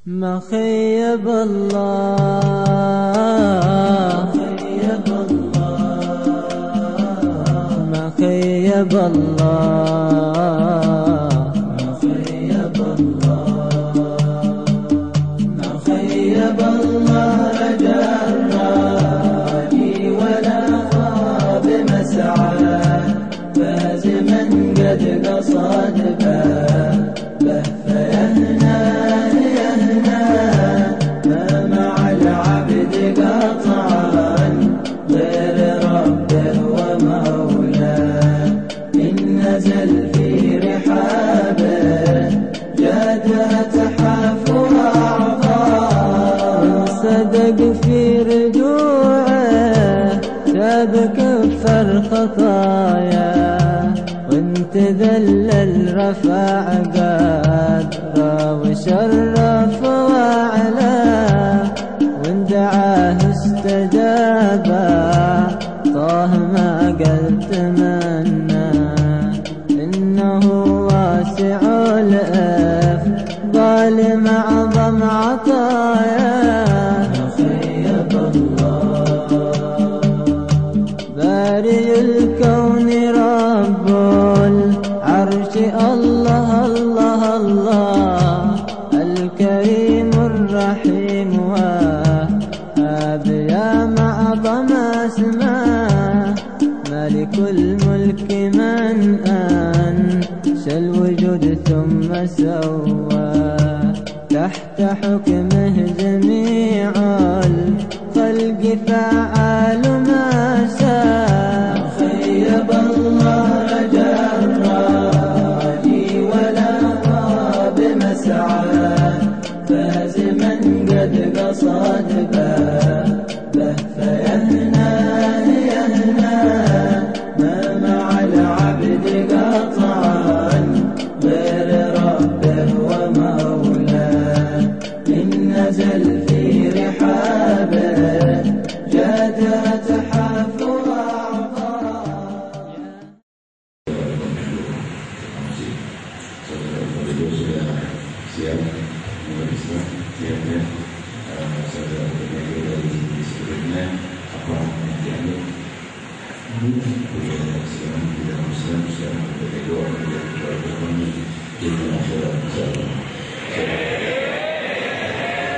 ما خيب الله ما خيب الله ما خيب الله رجاء الراجي ولا خاب مسعى فاز من قد قصد به فيهنى ما مع العبد قطعا غير ربه ومولاه إن نزل في رحابه جادها تحف وأعضاء صدق في رجوعه تاب كفر خطايا وانت ذلل رفع قدره وشرف وعلا وان دعاه استجابا طه ما قد تمنى انه واسع الافضال معظم عطايا خيب الله بارئ الكون رب العرش الله الله الله الكريم الرحيم وهاب يا معظم اسماء ملك الملك من انشا الوجود ثم سواه تحت حكمه جميع الخلق فعال ما شاء خيب الله رجاء الراجي ولا خاب مسعى فاز من قد قصد به فيهنى ما مع العبد قطعا غير ربه ومولاه إن نزل في رحابه جادها تحف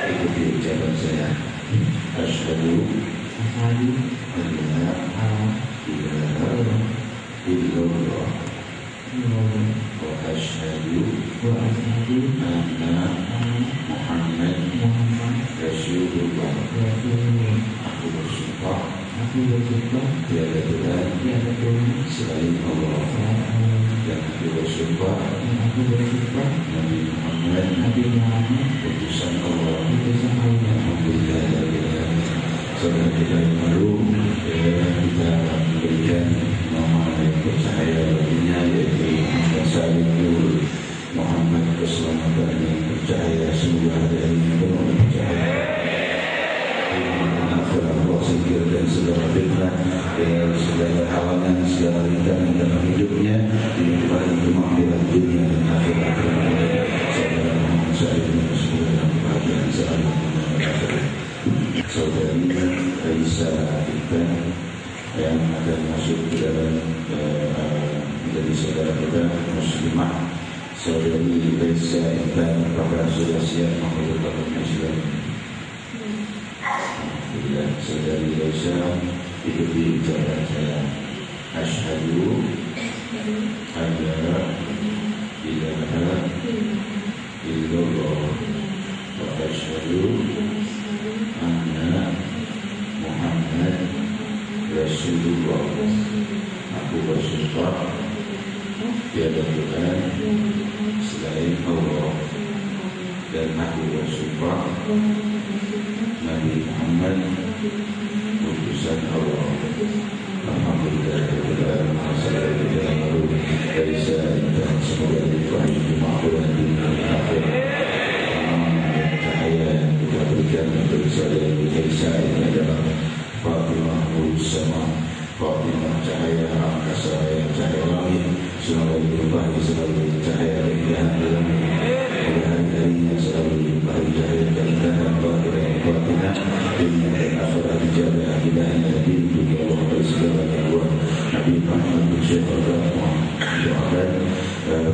ikuti ucapan saya. Asyhadu an la ilaha illallah wa asyhadu anna Muhammad Rasulullah. Aku bersumpah tiada Tuhan selain Allah, dan aku bersumpah Nabi Muhammad utusan Allah. Alhamdulillah. Saudara kita yang baru, kita berikan nama yang bercahaya baginya, yaitu Muhammad Salihul Muhammad keselamatan yang bercahaya, semoga hari ini penuh bercahaya. Allah singkir dan segala fitnah, segala halangan, segala rintangan dalam hidupnya, diberikan kemakmuran dunia dan akhirat. Saudara Muhammad Salihul semoga dalam kebahagiaan selalu. Saudari Raisa kita yang akan masuk ke dalam menjadi saudara kita muslimah, saudari Raisa kita, apakah sudah siap menghadap Islam? Alhamdulillah. Saudari Raisa ikuti ucapan saya. Asyhadu an la ilaha illallah wa asyhadu anna Muhammad Rasulullah. Aku bersumpah tiada Tuhan selain Allah, dan aku bersumpah Nabi Muhammad utusan Allah. Alhamdulillah. Masalah kita baru dari saya, semoga diberi kemakmuran dunia dan akhirat. Cahaya yang kita berikan untuk saudara Raisa ini adalah Fatimah Sama, Fatimah cahaya angkasa yang cahaya langit, selalu berubah, selalu cahaya yang dalam hari-harinya selalu berubah cahaya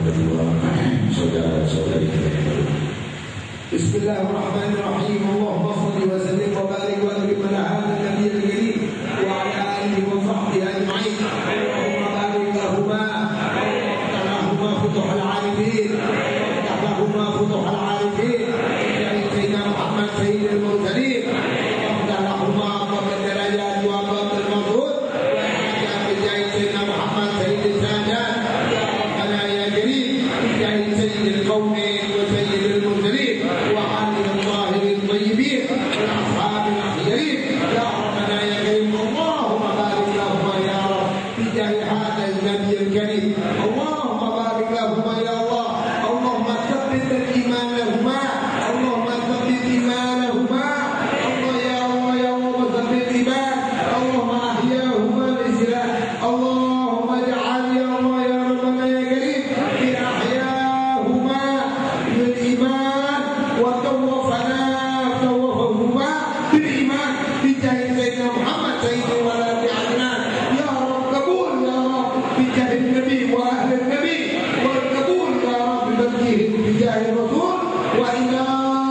kedua saudara-saudari kita. Bismillahirrahmanirrahim. Allahumma shalli wa sallim wa barik wa akrim ala hadha an-nabiyil karim wa ala alihi wa sahbihi ajma'in. Allahumma barik lahuma wa futuhal 'arifin wa futuhal 'arifin ya sayyidina Muhammad sayyidil mursalin wa lahuma qabla darajat wa qabla al-mawdud ya sayyidina Muhammad sayyidil sadat ya rabbana ya karim ya sayyidil qaumin wa sayyidil mursalin wa alil zahirin tayyibin wa ashabil akhirin ya rabbana ya karim. Allahumma barik lahuma ya rabb bi jahi hadha an-nabiyil karim. Allahumma barik lahuma ya Allah. Allahumma tsabbit al-iman lahuma. Allahumma tsabbit imanahuma. Allah ya Allah ya Allah tsabbit iman. Allahumma ahyahuma bil-islam. Allahumma ij'al ya Allah ya rabbana ya karim bi ahyahuma bil-iman wa tawaffahuma bil-iman bi jahi sayyidina Muhammad sayyidina waladi adnan ya Rabb qabul ya Rabb bi jahi nabi wa ahli nabi wal qabul ya Rabb bi jahi rasul wa ila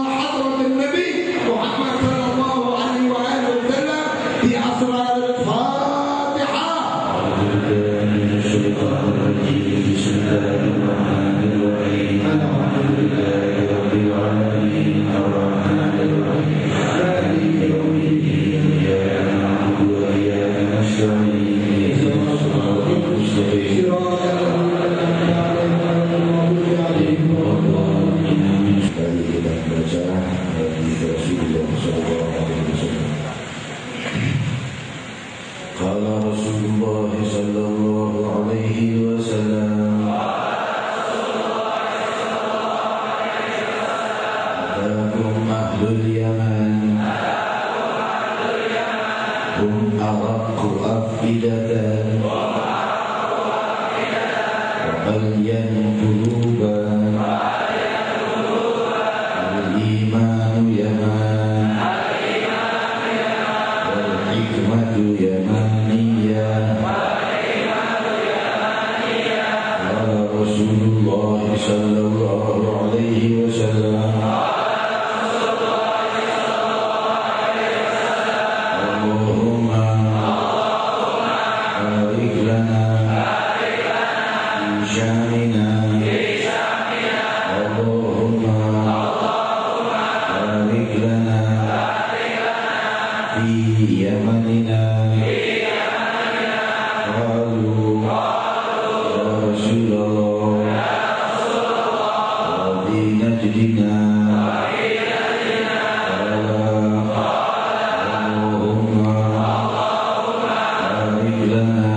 hadrat nabi Muhammad sallallahu alaihi wa alihi wa sallam bi asrar al-Fatiha. Qala Rasulullah sallallahu alaihi wasallam Adakum ahlul yaman hum araqu afidatan wa qalyan quluban al-imanu yaman wal hikmatu yamaniyah. Qala Rasulullah sallallahu alaihi wasallam Allahumma barik lana fi syamina. Allahumma barik lana fi yamanina. Qalu ya Rasulullah wa fi najdina. Allahumma barik lana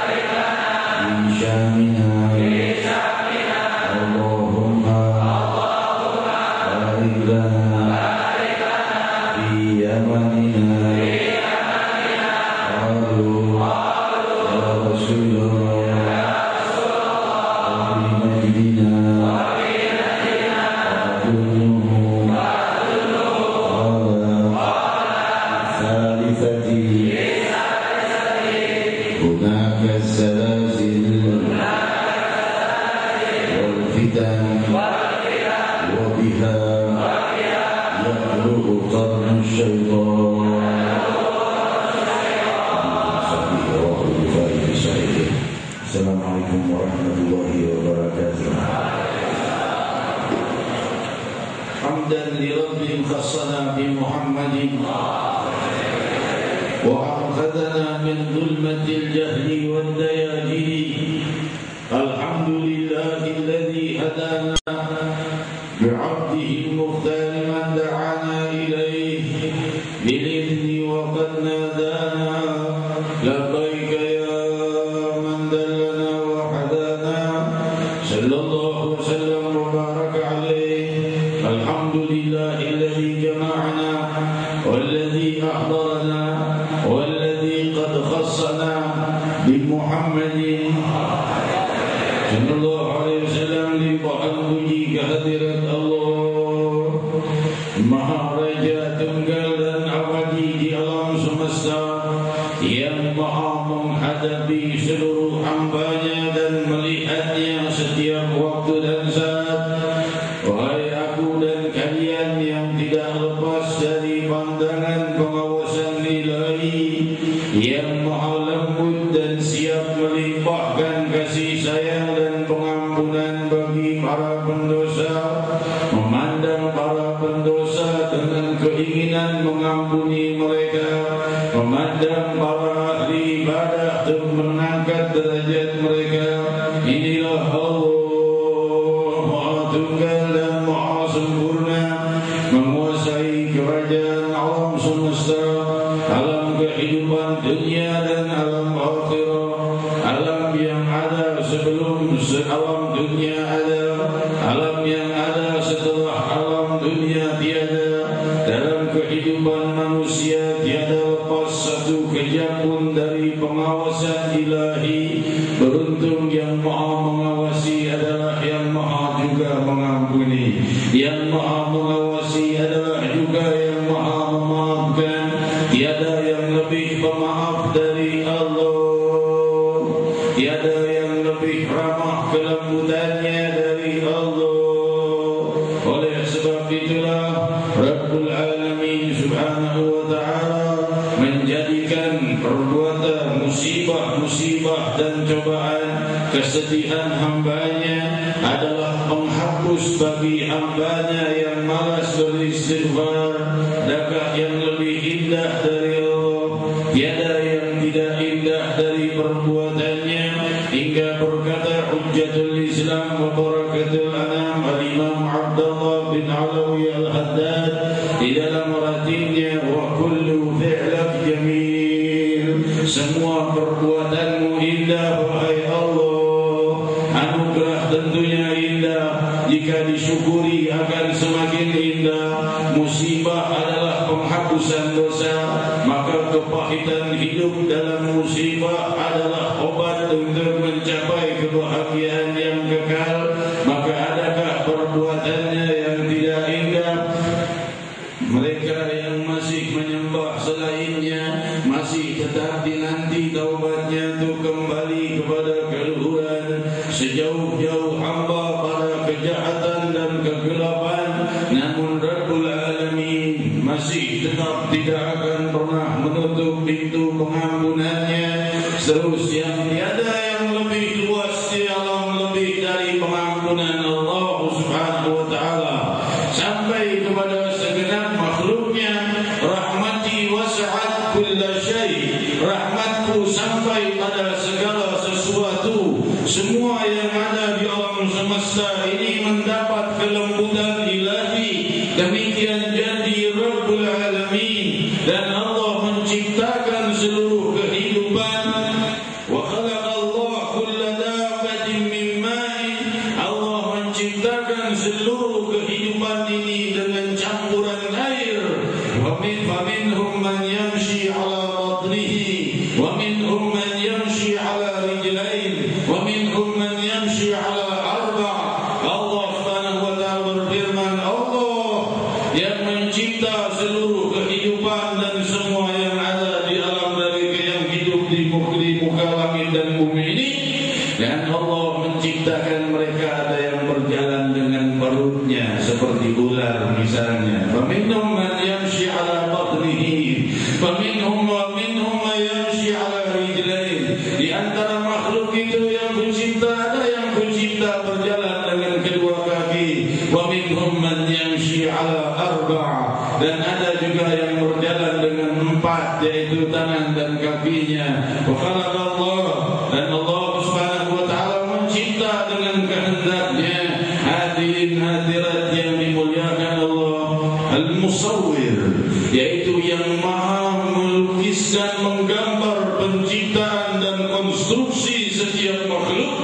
fi syamina. Allahumma barik lana fi yamanina. Qalu ya Rasulullah wa fi najdina. هناك الزلازل والفتن وبها يخلق قرن الشيطان. السلام عليكم ورحمة الله وبركاته. حمدا لرب خصنا بمحمد وأنقذنا من ظلمة الجهل والدياجير. الحمد لله الذي هدانا بعبده المختار من دعانا إليه بالإذن وقد نادانا. لبيك يا من دلنا وحدانا صلى الله وسلم وبارك عليه. الحمد لله الذي جمعنا والذي أحضرنا والذي قد خصنا بمحمد صلى الله عليه وسلم لبعض puji kehadirat Allah Maha Raja Tunggal dan Abadi di alam semesta yang Maha menghadapi seluruh hambanya dan melihatnya setiap waktu. untuk mengangkat derajat mereka. Inilah Allah Maha Tunggal dan Maha Sempurna, menguasai kerajaan alam semesta, alam kehidupan dunia dan alam akhirah, alam yang ada sebelum alam dunia ada, alam yang ada setelah alam dunia tiada. Dalam kehidupan manusia tiada lepas satu kejap pun dari pengawasan ilahi. Beruntung yang maha mengawasi adalah yang maha juga mengampuni, yang maha mengawasi adalah juga yang maha memaafkan. Tiada yang lebih pemaaf dari Allah, tiada yang lebih ramah kelembutannya dari Allah. Oleh sebab itulah Rabbul Alamin Subhanahu wa ta'ala menjadikan perbuatan musibah dan cobaan kesedihan hambanya adalah penghapus bagi hambanya yang malas beristighfar. Adakah yang lebih indah dari Allah? Tiada yang tidak indah dari perbuatannya. Hingga berkata Hujjatul Islam wa Barakatul Anam Al-Imam Abdullah bin Alawi Al-Haddad di dalam ratinya, wa kullu fi'lak jamil, semua perbuatanmu indah wahai Allah. Anugerah tentunya indah, jika disyukuri akan semakin indah. Musibah adalah penghapusan dosa, maka kepahitan hidup dalam musibah adalah obat untuk mencapai kebahagiaan yang kekal. Maka adakah perbuatannya yang tidak indah? Mereka yang masih menyembah selainnya masih tetap dinanti taubatnya untuk kembali kepada keluhuran. Sejauh-jauh hamba pada kejahatan dan kegelapan, namun Rabbul Alamin masih tetap tidak akan pernah menutup pintu pengampunannya. Terus yang tiada yang lebih luas di alam lebih dari pengampunan Allah Subhanahu wa ta'ala sampai kepada segenap makhluknya. Rahmati wasa'at kulla syai', rahmatku sampai pada segala sesuatu. Semua yang ada di alam semesta ini mendapat kelembutan ilahi. Demikian janji Rabbul Alamin. Dan Allah menciptakan seluruh kehidupan. Wa khalaqallahu kulla dabbatin min ma'in, Allah menciptakan seluruh kehidupan ini dengan campuran air. Wa minhum man yamshi ala batnihi, wa minhum man yamshi ala rijlain, wa minhum man yamshi ala arba'. Allah Subhanahu wa ta'ala berfirman, Allah yang mencipta seluruh kehidupan dan semua yang ada di alam dari yang hidup di muka langit dan bumi ini. Dan Allah menciptakan mereka ada yang berjalan dengan perutnya seperti ular misalnya. Faminhum man yamshi ala batnihi, faminhum man yamshi ala rijlain. Di antara makhluk itu yang pencipta ada yang pencipta berjalan dengan kedua kaki. Wa minhum man yamshi ala arba', dan ada juga yang berjalan dengan empat, yaitu tangan dan kakinya. Wa khalaqallah, dan Allah Subhanahu wa ta'ala mencipta dengan kehendaknya. Hadirin hadirat yang dimuliakan Allah, Al-Musawwir, yaitu yang maha melukiskan, menggambar penciptaan dan konstruksi setiap makhluk.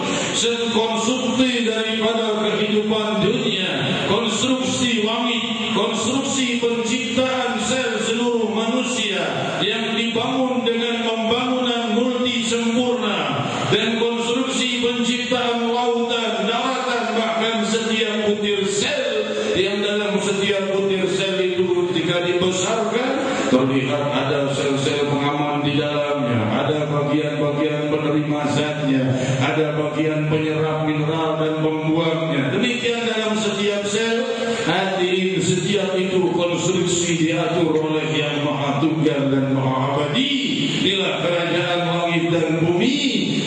Konstruksi daripada kehidupan dunia, konstruksi langit, konstruksi penciptaan sel seluruh manusia yang dibangun dengan pembangunan multi sempurna, dan konstruksi penciptaan lautan, daratan, bahkan setiap butir sel yang dalam setiap butir sel itu ketika dibesarkan terlihat ada sel-sel pengaman di dalamnya, ada bagian-bagian penerima zatnya, ada bagian penyerap mineral dan pembuangnya. Demikian dalam setiap sel. Hadirin, setiap itu konstruksi diatur oleh yang maha tunggal dan maha abadi. Inilah kerajaan langit dan bumi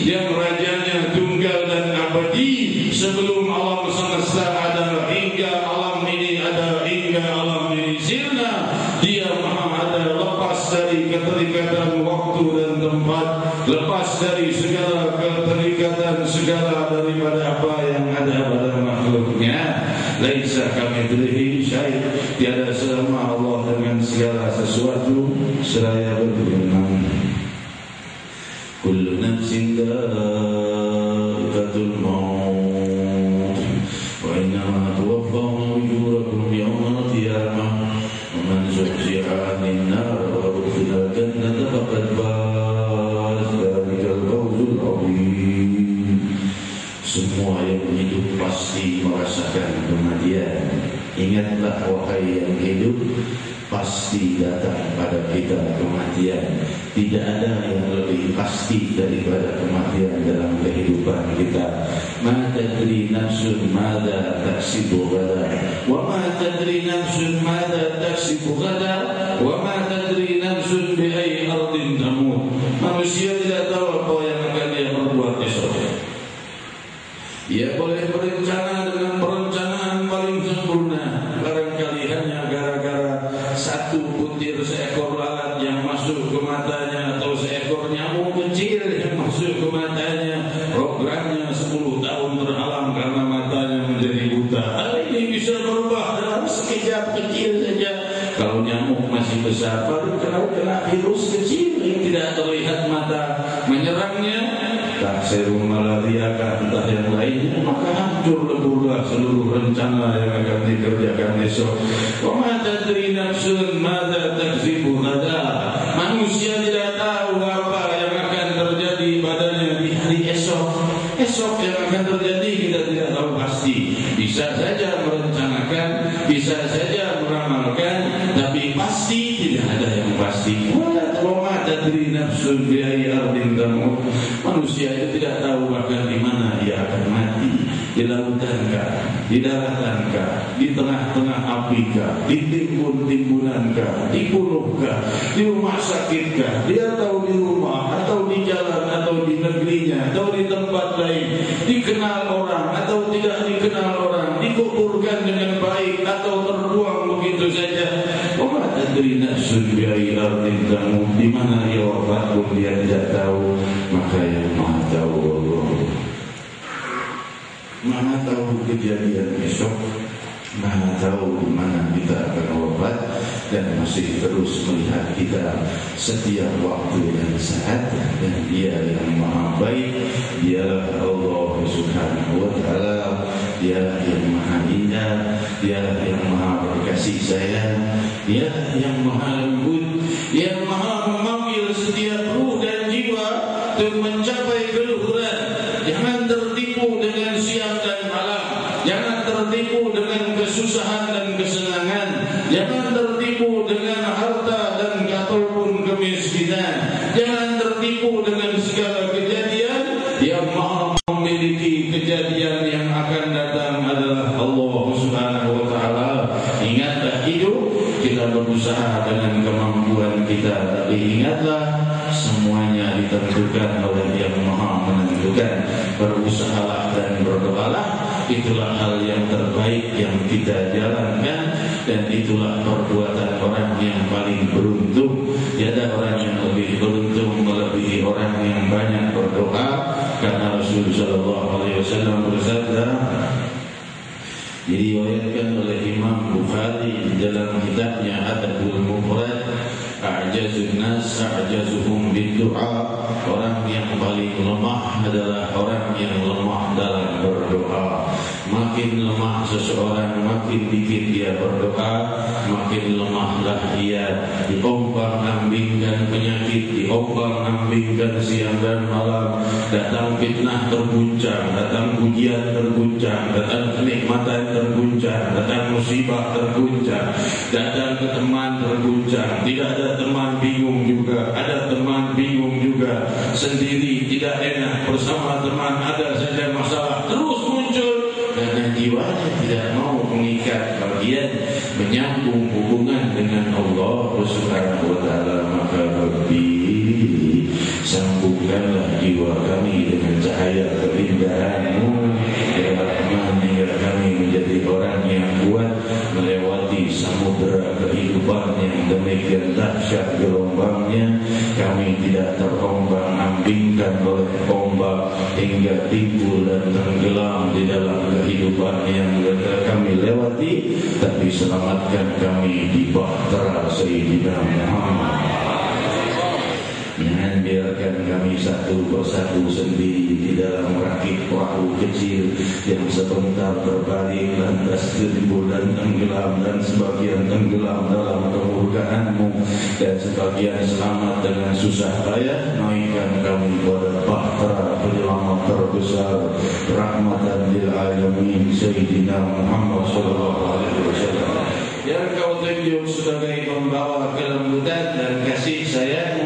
yang rajanya tunggal dan abadi. Sebelum alam semesta ada, hingga alam ini ada, hingga alam ini sirna, dia maha ada, lepas dari keterikatan waktu dan tempat, lepas dari segala keterikatan segala daripada apa yang ada pada makhluknya. Laisa kamitslihi syai', tiada sama Allah dengan segala sesuatu seraya berfirman, kullu nafsin dha'iqatul maut wa innama tuwaffawna ujurakum yawmal qiyamah wa man zuhziha 'anil nar wa udkhila al-jannata faqad faz, dzalikal fawzul 'azim. Semua yang hidup pasti merasakan kematian. Ingatlah wahai yang hidup, pasti datang pada kita kematian. Tidak ada yang lebih pasti daripada kematian dalam kehidupan kita. Ma tadri nafsun madza taksibu ghadan, wa ma tadri nafsun madza taksibu ghadan, wa ma tadri nafsun bi ayyi ardin tamut. Manusia tidak tahu apa yang akan dia perbuat esok. Ia boleh berencana dengan perencanaan paling sempurna, barangkali hanya gara-gara satu butir seekor lalat yang masuk ke matanya atau seekor nyamuk kecil yang masuk ke matanya, programnya 10 tahun terhalang karena matanya menjadi buta. Hal ini bisa berubah dalam sekejap kecil saja. Kalau nyamuk masih besar, baru kalau kena virus kecil yang tidak terlihat mata menyerangnya, tak serum malaria entah yang lainnya, maka hancur leburlah seluruh rencana yang akan dikerjakan esok. Wa ma tadri nafsun madza taksibu ghadan. Manusia tidak tahu apa yang akan terjadi padanya di hari esok. Esok yang akan terjadi kita tidak tahu pasti. Bisa saja merencanakan, bisa saja meramalkan, tapi pasti tidak ada yang pasti. Wa ma tadri nafsun bi ayyi ardin tamut. Manusia itu tidak tahu bahkan di mana dia akan mati. Di lautankah, di daratankah, di tengah-tengah apikah, di timbun-timbunankah, di gunungkah, di rumah sakitkah, dia tahu di rumah atau di jalan atau di negerinya atau di tempat lain, dikenal orang atau tidak dikenal orang, dikuburkan dengan baik atau terbuang begitu saja. Wa ma tadri nafsun bi ayyi ardin tamut. Di mana dia wafat pun dia tidak tahu. Maka yang Maha tahu Allah, Maha tahu kejadian esok, Maha tahu di mana kita akan wafat, dan masih terus melihat kita setiap waktu dan saat. Dan Dia yang Maha baik, Dialah Allah Subhanahu wa Ta'ala, Dialah yang Maha indah, Dialah yang Maha berkasih sayang, Dialah yang Maha lembut, yang Maha memanggil setiap ruh dan jiwa untuk mencapai keluhuran. Jangan tertipu dengan siang dan malam, jangan tertipu dengan kesusahan dan kesenangan, jangan tertipu dengan harta dan ataupun kemiskinan, jangan tertipu dengan segala kejadian. Yang Maha memiliki kejadian yang akan datang adalah Allah Subhanahu wa Ta'ala. Ingatlah hidup, kita berusaha dengan kemampuan kita, tapi ingatlah semuanya ditentukan oleh Yang Maha menentukan. Berusahalah dan berdoalah, itulah hal yang terbaik yang kita jalankan, dan itulah perbuatan orang yang paling beruntung. Tiada orang yang lebih beruntung melebihi orang yang banyak berdoa, karena Rasulullah SAW bersabda, diriwayatkan oleh Imam Bukhari dalam kitabnya Adabul Mufrad, a'jazun nas a'jazuhum bid-du'a. Orang yang paling lemah adalah orang yang lemah dalam berdoa. Makin lemah seseorang, makin dikit dia berdoa, makin lemahlah dia. Diombang-ambingkan penyakit, diombang-ambingkan siang dan malam. Datang fitnah terguncang, datang ujian terguncang, datang kenikmatan terguncang, datang musibah terguncang, datang ke teman terguncang. Tidak ada teman, bingung juga. Ada teman, bingung juga. Sendiri tidak enak, bersama teman ada saja masalah terus muncul, karena jiwanya tidak mau mengikat bagian, menyambung hubungan dengan Allah Subhanahu wa Ta'ala. Maka Rabbi, sambungkanlah jiwa kami dengan cahaya keindahan-Mu, ya Rahman, hingga kami menjadi orang yang kuat melewati semua samudera kehidupan yang demikian dahsyat gelombangnya, kami tidak terombang-ambingkan oleh ombak hingga timbul dan tenggelam di dalam kehidupan yang kami lewati, tapi selamatkan kami di bahtera Sayyidina Muhammad. Jangan biarkan kami satu persatu sendiri di dalam rakit perahu kecil yang sebentar berbalik lantas timbul dan tenggelam, dan sebagian tenggelam dalam kemurkaan-Mu dan sebagian selamat dengan susah payah. Naikkan kami pada bahtera penyelamat terbesar rahmatan lil alamin Sayyidina Muhammad sallallahu alaihi wasallam, yang Kau tunjuk sebagai pembawa kelembutan dan kasih sayang,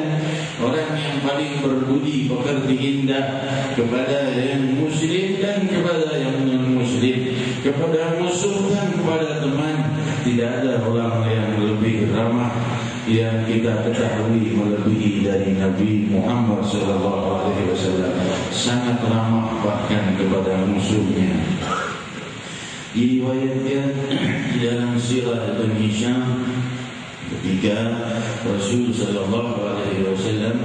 orang yang paling berbudi pekerti indah kepada yang muslim dan kepada yang non-muslim, kepada musuh dan kepada teman. Tidak ada orang yang lebih ramah yang kita ketahui melebihi dari Nabi Muhammad SAW. Sangat ramah bahkan kepada musuhnya. Diriwayatkan di dalam sirah Ibn Hisham, ketika Rasul sallallahu alaihi wasallam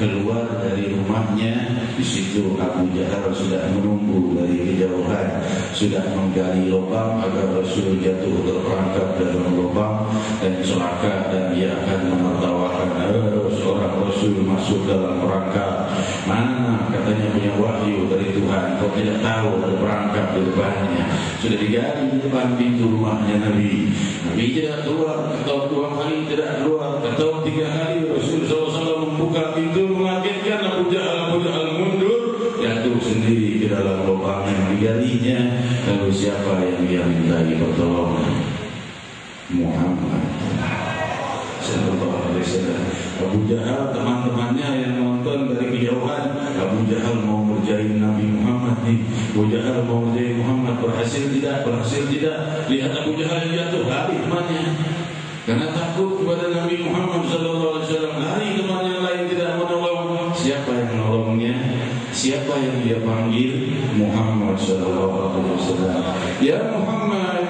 keluar dari rumahnya, di situ Abu Jahal sudah menunggu dari kejauhan, sudah menggali lubang agar Rasul jatuh terperangkap dalam lubang dan celaka, dan dia akan menertawakan seorang Rasul masuk dalam perangkap. Mana katanya punya wahyu dari Tuhan, kau tidak tahu ada perangkap di depannya. Sudah digali di depan pintu rumahnya Nabi. Nabi tidak keluar, atau 2 hari tidak keluar, atau 3 hari Rasul SAW membuka pintu mengagetkan Abu Jahal mundur, jatuh sendiri ke dalam lubang yang digalinya. Lalu siapa yang dia mintai pertolongan? Muhammad sallallahu alaihi wasallam. Abu Jahal, teman-temannya yang nonton dari kejauhan, Abu Jahal mau ngerjain Nabi Muhammad nih. Abu Jahal mau ngerjain Muhammad, berhasil tidak? Lihat Abu Jahal jatuh, lari temannya. Karena takut kepada Nabi Muhammad SAW. Hari teman yang lain tidak menolong. Siapa yang menolongnya? Siapa yang dia panggil? Muhammad SAW. Ya Muhammad,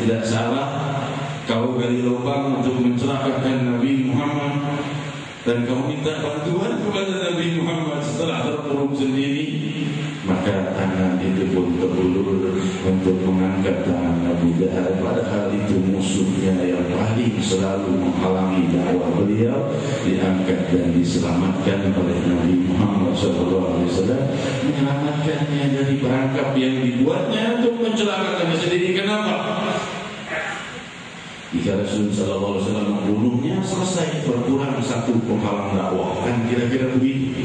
tidak salah kau gali lubang untuk mencelakakan Nabi Muhammad, dan kau minta bantuan kepada Nabi Muhammad setelah terpuruk sendiri. Maka tangan itu pun terulur untuk mengangkat tangan Abu Jahal, padahal itu musuhnya yang paling selalu menghalangi dakwah beliau, diangkat dan diselamatkan oleh Nabi Muhammad SAW, menyelamatkannya dari perangkap yang dibuatnya untuk mencelakakannya sendiri. Kenapa? Jika Rasul sallallahu alaihi wasallam membunuhnya, selesai, berkurang satu penghalang dakwah. Kan kira-kira begitu.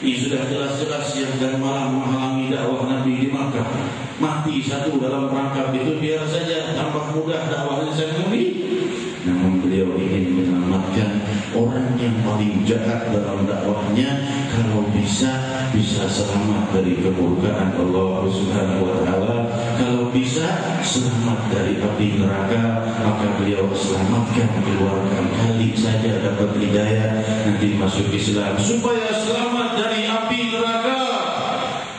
Ini sudah jelas-jelas yang dan malah menghalangi dakwah Nabi di Makkah. Mati satu dalam perangkap itu biar saja, tambah mudah dakwahnya sang Nabi. Namun beliau ingin menyelamatkan orang yang paling jahat dalam dakwahnya. Kalau bisa selamat dari kemurkaan Allah Subhanahu wa taala. Kalau bisa selamat dari api neraka, maka beliau selamatkan, keluarkan kali saja dapat hidayah, nanti masuk Islam supaya selamat dari api neraka.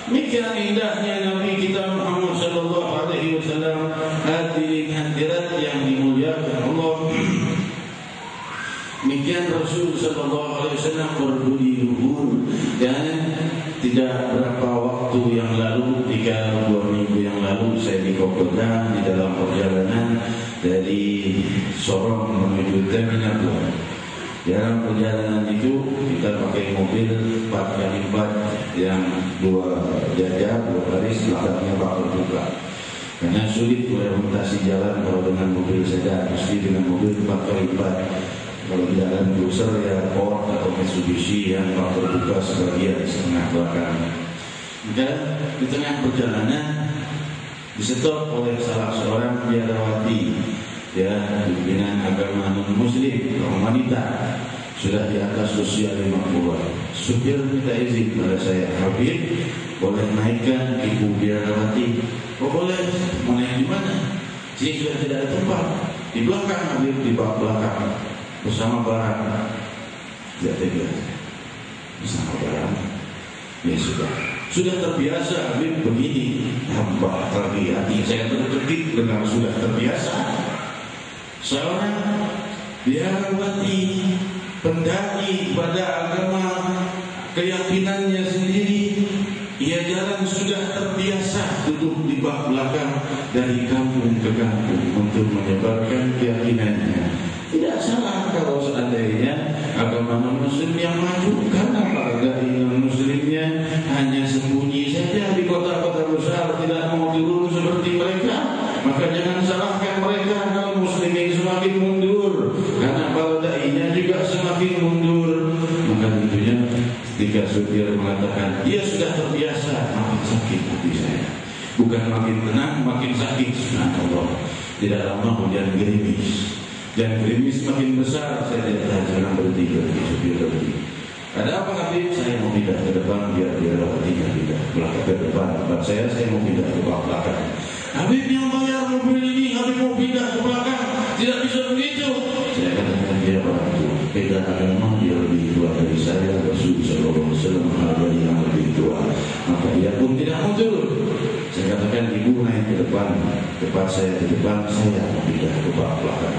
Demikian indahnya Nabi kita Muhammad sallallahu alaihi wasallam. Hadirin hadirat yang dimuliakan Allah, demikian Rasul sallallahu alaihi wasallam berbudi luhur. Dan tidak berapa waktu yang lalu, 3-2 minggu yang lalu, saya di Kokodang di dalam perjalanan dari Sorong menuju Terminal 2. Dalam perjalanan itu kita pakai mobil 4x4 yang 2 jajar, 2 baris, belakangnya bak terbuka. Karena sulit melintasi jalan kalau dengan mobil sedan, mesti dengan mobil 4x4. Kalau jalan cruiser ya Ford atau Mitsubishi yang bak terbuka sebagian setengah belakang. Dan di tengah perjalanan disetop oleh salah seorang biarawati, ya, pimpinan agama non-muslim, kaum wanita, sudah di atas usia 50. Supir minta izin pada saya, Habib, boleh naikkan ibu biarawati? Oh boleh, mau naik di mana? Sini sudah tidak ada tempat. Di belakang, Habib, di bak belakang bersama barang. Tidak tega bersama barang. Ya sudah terbiasa Habib begini. Tambah lagi hati saya terketik dengan sudah terbiasa. Seorang biarawati, pendaki pada agama keyakinannya sendiri, ia jalan sudah terbiasa duduk di bak belakang dari kampung ke kampung untuk menyebarkan keyakinannya. Tidak salah kalau seandainya agama non-muslim yang maju, karena para dai non-muslimnya hanya sembunyi saja di kota-kota besar, tidak mau dulu seperti mereka. Maka jangan salahkan mereka kalau muslimin semakin mundur, karena para dai-nya juga semakin mundur. Maka tentunya ketika supir mengatakan dia sudah terbiasa, makin sakit hati saya. Bukan makin tenang, makin sakit. Subhanallah. Tidak lama hujan gerimis. Dan gerimis makin besar, saya tidak tahan, jangan berhenti, supir berhenti. Ada apa Habib? Saya mau pindah ke depan biar dirawatinya pindah belakang ke depan. Tempat saya mau pindah ke belakang. Habib yang bayar mobil ini, Habib mau pindah ke belakang, tidak bisa begitu. Saya katakan dia orang tua, beda agama, dia lebih tua dari saya. Rasulullah SAW menghargai yang lebih tua, maka dia pun tidak mau turun. Saya katakan ibu naik ke depan, tempat saya di depan, saya mau pindah ke belakang.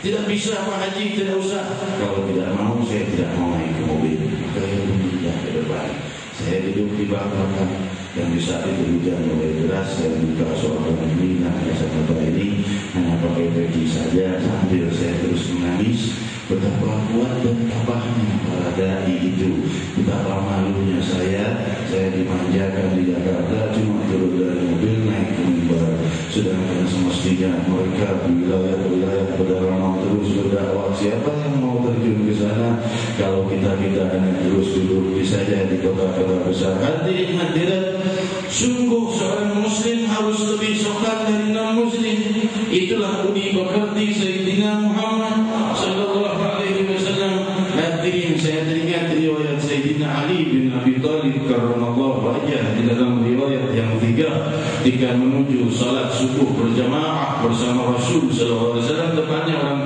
Tidak bisa Pak Haji, tidak usah. Kalau tidak mau, saya tidak mau naik ke mobil. Maka dia pun pindah ke depan. Saya duduk di belakang. Dan di saat itu hujan mulai deras. Saya buka seorang ini, saya bapak ini hanya pakai peci saja, sambil saya terus menangis. Betapa kuat dan tabahnya para dai itu, betapa malunya saya dimanjakan di Jakarta cuma turun dari mobil naik ke mimbar, sedangkan semestinya mereka di wilayah-wilayah pedalaman terus berdakwah. Siapa yang mau terjun ke sana kalau kita hanya terus duduk saja di kota-kota besar? Hadirin hadirat, sungguh seorang muslim harus lebih sopan dari non-muslim. Itulah budi pekerti Sayyidina Muhammad sallallahu alaihi wasallam. Hadirin, saya teringat riwayat Sayyidina Ali bin Abi Thalib karramallahu wajhah di dalam riwayat yang ketiga, ketika menuju salat subuh berjamaah bersama Rasul sallallahu alaihi wasallam, depannya orang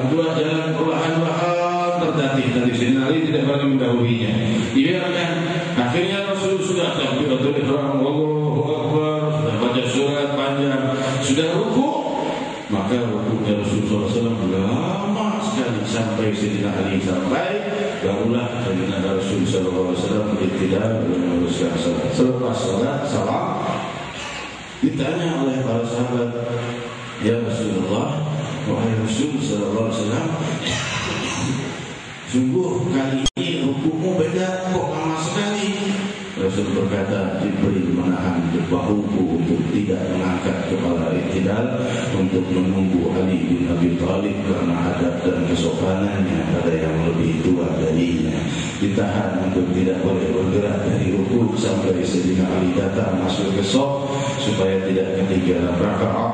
tua jalan perlahan-lahan tertatih dari Sayyidina Ali tidak berani mendahulunya. Dibiarkan. Akhirnya Rasul sudah takbiratul ihram, Allahu Akbar, sudah baca surat panjang, sudah rukuk. Maka rukuknya Rasulullah SAW lama sekali sampai Sayyidina Ali sampai, barulah Sayyidina Rasulullah SAW tidak meneruskan salat. Selepas salat salam, ditanya oleh para sahabat, ya Rasulullah, wahai Rasulullah SAW, sungguh kali ini rukukmu beda kok lama sekali. Rasul berkata, Jibril menahan bahuku untuk tidak mengangkat kepala i'tidal untuk menunggu Ali bin Abi Thalib karena adab dan kesopanannya pada yang lebih tua darinya. Ditahan untuk tidak boleh bergerak dari rukuk sampai Sayyidina Ali datang masuk ke shaf supaya tidak ketinggalan rakaat.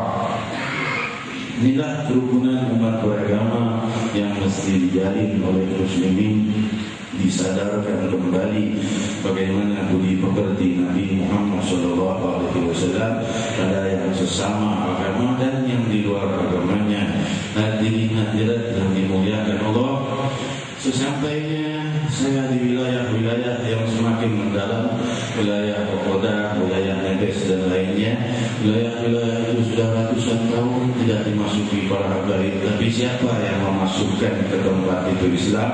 Inilah kerukunan umat beragama yang mesti dijalin oleh muslimin, disadarkan kembali bagaimana budi pekerti Nabi Muhammad SAW pada yang sesama agama dan yang di luar agamanya. Hadirin hadirat yang dimuliakan Allah, sesampainya saya di wilayah-wilayah yang semakin mendalam, wilayah Kokoda, wilayah Nedes dan lainnya, wilayah-wilayah itu sudah ratusan tahun tidak dimasuki para habaib. Tapi siapa yang memasukkan ke tempat itu Islam?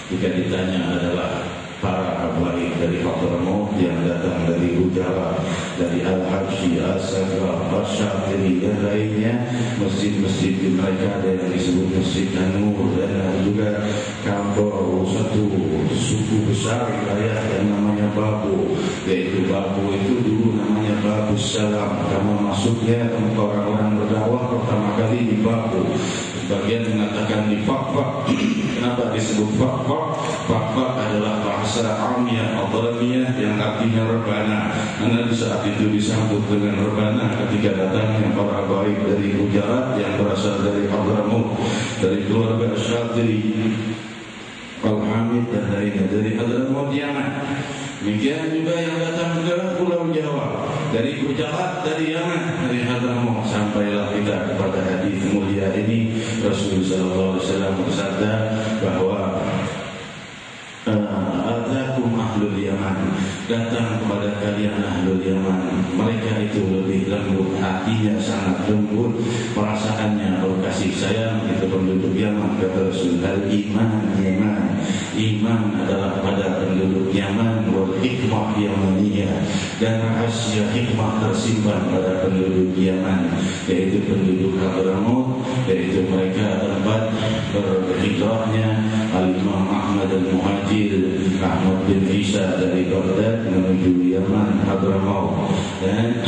Jika ditanya adalah para habaib dari Hadramaut yang datang dari Ujara, dari Al-Habsyi, Al-Sagrah, Al-Syafiri dan lainnya. Masjid-masjid mereka ada yang disebut Masjid An-Nur, dan juga Kampor, satu suku besar wilayah yang namanya Babu, yaitu Babu itu dulu namanya Babu Salam, karena masuknya orang-orang berdakwah pertama kali di Babu. Sebagian mengatakan di Fakfak. Kenapa disebut Fakfak? Fakfak adalah bahasa Amiyah Adramiyah yang artinya rebana. Karena di saat itu disambut dengan rebana ketika datangnya para habaib dari Gujarat yang berasal dari Hadramaut, dari keluarga Syatri, Al-Hamid dan lainnya dari Hadramaut Yaman. Demikian juga yang datang ke Pulau Jawa dari Gujarat, dari Yaman, dari Hadramaut. Sampailah kita kepada hadis mulia ini. Rasulullah SAW bersabda bahwa Atakum ahlul Yaman, datang kepada kalian ahlul Yaman. Mereka itu lebih lembut, hatinya sangat lembut, perasaannya berkasih sayang kita penduduk Yaman, kata Rasul, iman adalah pada penduduk Yaman, wal hikmah yamaniyah, dan rahasia hikmah tersimpan pada penduduk Yaman, yaitu penduduk Hadramaut, yaitu mereka tempat berhijrahnya Al-Imam Ahmad Al-Muhajir Ahmad bin Isa dari Baghdad menuju Yaman, Hadramaut. Dan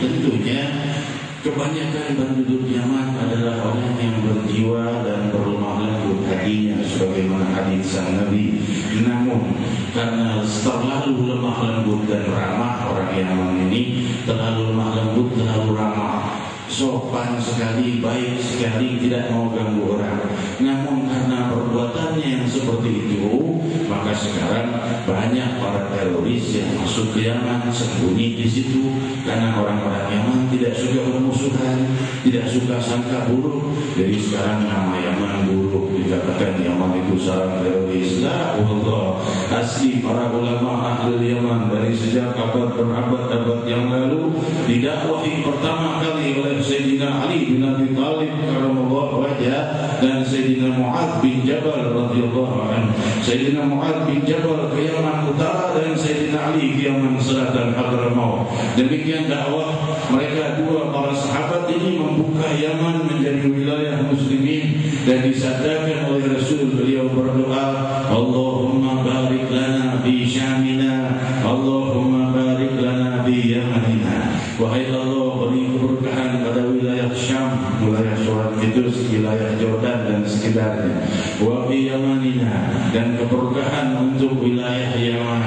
tentunya kebanyakan penduduk Yaman adalah orang yang berjiwa dan berlemah lembut hatinya, sebagaimana hadis sang Nabi. Namun karena terlalu lemah lembut dan ramah orang Yaman ini, terlalu lemah lembut, terlalu ramah, sopan sekali, baik sekali, tidak mau ganggu orang. Namun karena perbuatannya yang seperti itu, maka sekarang banyak para teroris yang masuk ke Yaman, sembunyi di situ, karena orang-orang Yaman tidak suka bermusuhan, tidak suka sangka buruk. Jadi sekarang nama Yaman buruk, dikatakan Yaman itu sarang teroris. La wallah, asli para ulama ahli Yaman dari sejak abad berabad-abad yang lalu didakwahi pertama kali oleh Sayyidina Ali bin Abi Thalib karramallahu wajhah dan Sayyidina Mu'adz bin Jabal radhiyallahu anhu. Sayyidina Mu'adz bin Jabal ke Yaman Utara dan Sayyidina Ali ke Yaman Selatan Hadramaut. Demikian dakwah mereka dua para sahabat ini membuka Yaman menjadi wilayah muslimin, dan disadarkan oleh Rasul, beliau berdoa, Allahumma barik lana bi Syamina, Allahumma barik lana bi Yamanina. Wahai Allah, beri keberkahan pada wilayah Syam, wilayah Surat-Idus, wilayah Jordan dan sekitarnya. Wa bi Yamanina, dan keberkahan untuk wilayah Yaman.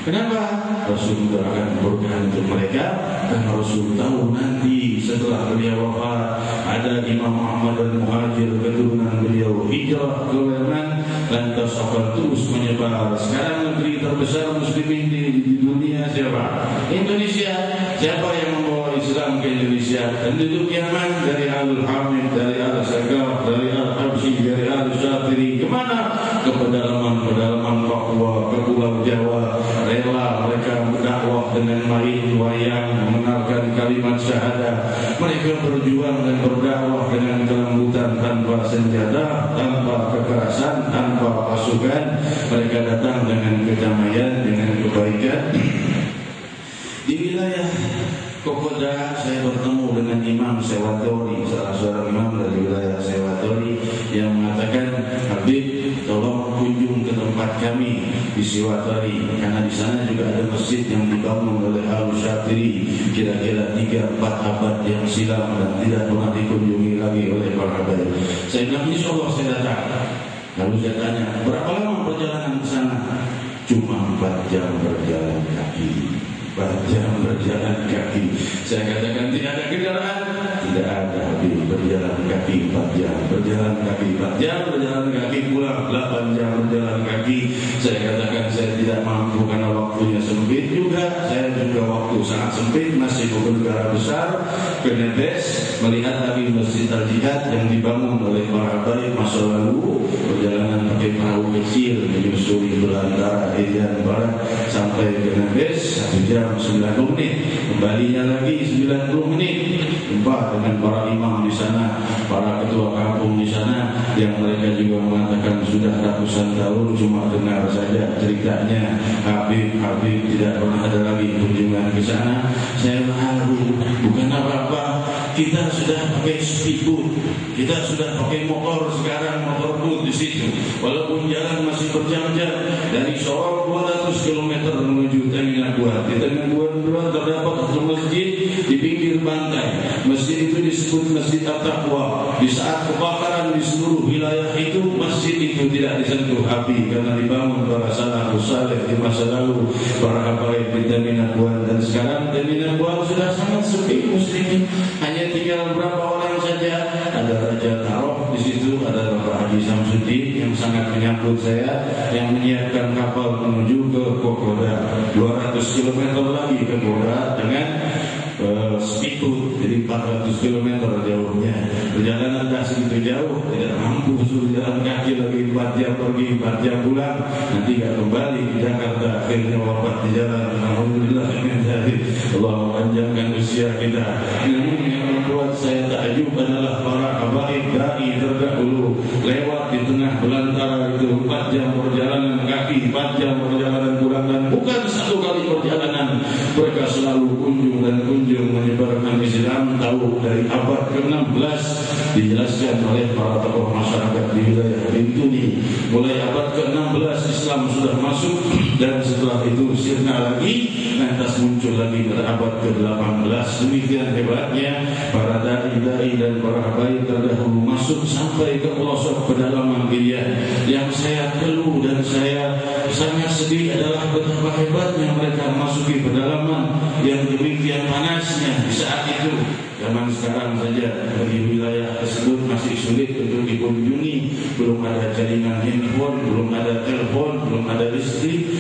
Kenapa? Rasul mendoakan keberkahan untuk mereka karena Rasul tahu nanti setelah beliau wafat ada Imam Ahmad Al-Muhajir, keturunan beliau hijrah ke Yaman, lantas akan terus menyebar. Sekarang negeri terbesar muslimin di dunia siapa? Indonesia. Siapa yang membawa Islam ke Indonesia? Penduduk Yaman, dari Al-Hamid, dari Al-Sagaf, dari Al-Habsyi, dari Al-Syatiri. Kemana? Ke pedalaman Papua, ke Pulau Jawa. Rela mereka berdakwah dengan main wayang, mengenalkan kalimat syahadah. Mereka berjuang dan berdakwah dengan kelembutan, tanpa senjata, tanpa kekerasan, tanpa pasukan. Mereka datang dengan kedamaian, dengan kebaikan. Di wilayah Kokoda saya bertemu dengan Imam Sewatori, salah seorang imam dari wilayah Sewatori, yang mengatakan, Habib, tolong kunjung ke tempat kami di Sewatori, karena di sana juga ada masjid yang dibangun oleh Al-Syatiri kira-kira 3-4 abad yang silam dan tidak pernah dikunjungi lagi oleh para habaib. Saya bilang, insya Allah saya datang. Lalu saya tanya, berapa lama perjalanan ke sana? Cuma 4 jam berjalan kaki. 4 jam berjalan kaki. Saya katakan, tidak ada kendaraan? Tidak ada, Habib. Berjalan kaki 4 jam, berjalan kaki 4 jam, berjalan kaki pulang 8 jam berjalan kaki. Saya katakan saya tidak mampu karena waktunya sempit juga. Saya juga waktu sangat sempit, masih bukan negara besar. Ke Nebes melihat lagi Masjid Al-Jihad yang dibangun oleh para habaib masa lalu. Perjalanan pakai perahu kecil menyusuri belantara Irian Barat sampai ke Nebes 1 jam 90 menit, kembalinya lagi 90 menit. Jumpa dengan para imam di sana, para ketua kampung di sana, yang mereka juga mengatakan sudah ratusan tahun cuma dengar saja ceritanya. Habib tidak pernah ada lagi kunjungan ke sana. Saya malu, bukan apa-apa. Kita sudah pakai speedboat, kita sudah pakai motor sekarang, motor boat di situ. Walaupun jalan masih berjam-jam, dari Sorong 200 km menuju Temina Buat. Di Temina Buat terdapat satu masjid di pinggir pantai. Masjid itu disebut Masjid At-Taqwa. Di saat kebakaran di seluruh wilayah itu, masjid itu tidak disentuh api karena dibangun para salafus saleh di masa lalu, para habaib di Temina Buat. Dan sekarang Temina Buat sudah sangat sepi muslimin, hanya tinggal berapa orang saja. Ada Raja Tarof di situ, ada Bapak Haji Samsudin yang sangat menyambut saya, yang menyiapkan kapal menuju ke Kokoda. 200 km lagi ke Kokoda dengan speedboat, jadi 400 km jauhnya. Perjalanan dah segitu jauh, tidak mampu suruh jalan kaki lagi 4 jam pergi, 4 jam pulang, nanti gak kembali ke Jakarta, akhirnya wafat di jalan. Alhamdulillah, Allah panjangkan usia kita. Namun yang membuat saya takjub adalah para habaib dai terdahulu lewat di tengah belantara itu 4 jam perjalanan kaki, 4 jam perjalanan pulang, dan bukan satu kali perjalanan, mereka selalu kunjung dan kunjung menyebarkan Islam. Tahu dari abad ke-16 dijelaskan oleh para tokoh masyarakat di wilayah Bintuni. Mulai abad ke-16 Islam sudah masuk, dan setelah itu sirna lagi, lantas muncul lagi pada abad ke-18. Demikian hebatnya para dai-dai dan para habaib terdahulu masuk sampai ke pelosok pedalaman Gilead. Yang saya keluh dan saya sangat sedih adalah betapa hebatnya mereka memasuki pedalaman yang demikian panasnya di saat itu. Zaman sekarang saja di wilayah tersebut masih sulit untuk dikunjungi, belum ada jaringan handphone, belum ada telepon, belum ada listrik.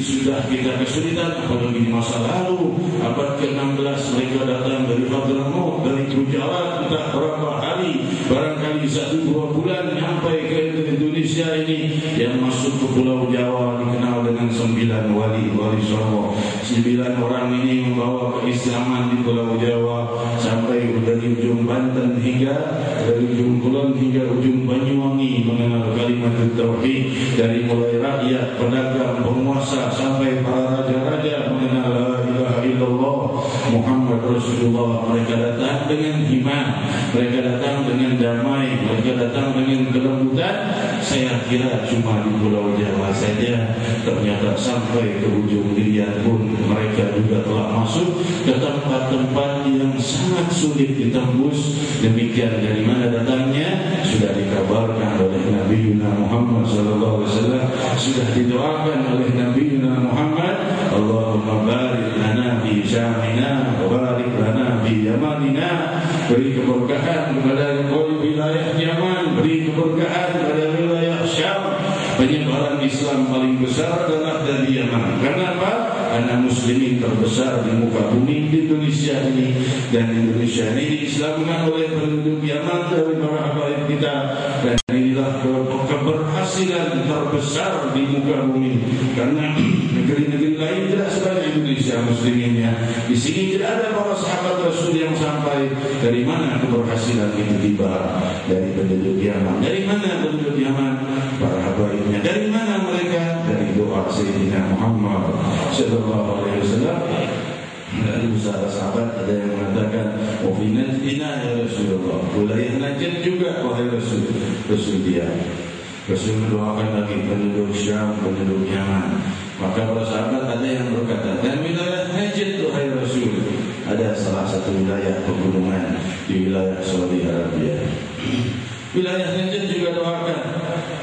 Sudah kita kesulitan, apalagi di masa lalu abad ke-16 mereka datang dari Hadramaut, dari Gujarat, entah berapa hari, barangkali 1-2 bulan sampai ke Indonesia ini. Yang masuk ke Pulau Jawa dikenal dengan 9 wali Songo. 9 orang ini membawa keislaman di Pulau Jawa sampai dari ujung Banten hingga dari ujung Kulon hingga ujung Banyuwangi mengenal kalimat tauhid. Dari mulai rakyat, pedagang, penguasa sampai para raja-raja mengenal la ilaha illallah Muhammad Rasulullah. Mereka datang dengan iman, mereka datang dengan damai, mereka datang dengan kelembutan. Saya kira cuma di Pulau Jawa saja, ternyata sampai ke ujung Gilead pun mereka juga telah masuk ke tempat-tempat yang sangat sulit ditembus. Demikian dari mana datangnya sudah dikabarkan oleh Nabi Muhammad SAW, sudah didoakan oleh Nabi Muhammad. Allahumma barik lana fi syamina wa barik lana fi yamanina. Beri keberkahan kepada wilayah Yaman, beri keberkahan kepada wilayah Syam. Penyebaran Islam paling besar adalah dari Yaman. Kenapa? Karena muslimin terbesar di muka bumi di Indonesia ini, dan Indonesia ini diislamkan oleh penduduk Yaman dari para habaib kita, dan inilah keberhasilan terbesar di muka bumi. Karena negeri-negeri lain tidak sebanyak Indonesia musliminnya. Di sini tidak ada para sahabat Rasul yang sampai. Dari mana keberhasilan itu tiba? Dari penduduk Yaman. Dari mana penduduk Yaman? Para habaibnya. Dari mana mereka? Dari doa Sayyidina Muhammad sallallahu alaihi wasallam. Dari usaha sahabat ada yang mengatakan, "Wa Najdina ya Rasulullah." Wilayah Najd juga wahai Rasul. Rasul dia. Rasul mendoakan lagi penduduk Syam, penduduk Yaman. Maka para sahabat ada yang berkata, dan wilayah Najd wahai Rasul. Ada salah satu wilayah pegunungan di wilayah Saudi Arabia. Wilayah Najd juga doakan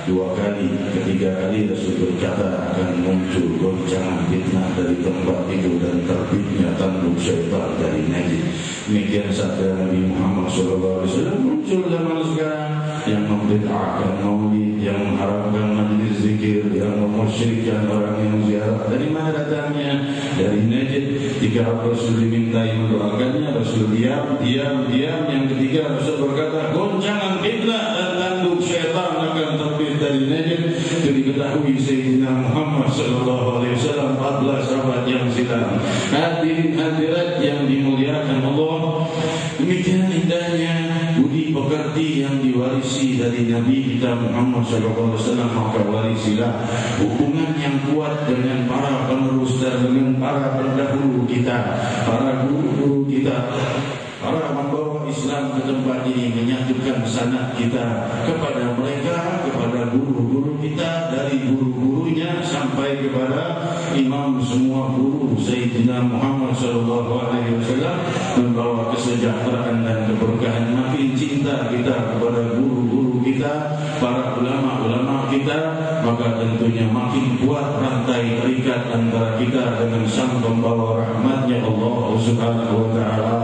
2 kali, ketiga kali Rasul berkata akan muncul goncangan fitnah dari tempat itu dan terbitnya tanduk syaitan dari Najd. Demikian sabda Nabi Muhammad SAW. Muncul zaman sekarang yang membid'ahkan maulid, yang mengharamkan majlis zikir, yang memusyrikkan orang yang ziarah. Dari mana datangnya? Dari Najd. Jika Rasul dimintai mendoakannya, Rasul diam. Yang ketiga Rasul berkata, goncangan fitnah dan tanduk syaitan akan terbit dari Najd. Itu diketahui Sayyidina Muhammad SAW 14 abad yang silam. Hadirin hadirat yang dimuliakan Allah, demikian indahnya budi pekerti yang diwarisi dari Nabi kita Muhammad SAW. Maka warisilah hubungan yang kuat dengan para penerus dan dengan para pendahulu kita, para guru-guru kita, para membawa Islam ke tempat ini, menyatukan sanad kita kepada mereka, kepada guru-guru kita, dari guru-gurunya sampai kepada imam semua guru Sayyidina Muhammad SAW, membawa kesejahteraan dan keberkahan. Makin cinta kita kepada guru-guru kita, para ulama-ulama kita, maka tentunya makin kuat rantai terikat antara kita dengan sang pembawa rahmatnya Allah Subhanahu wa ta'ala.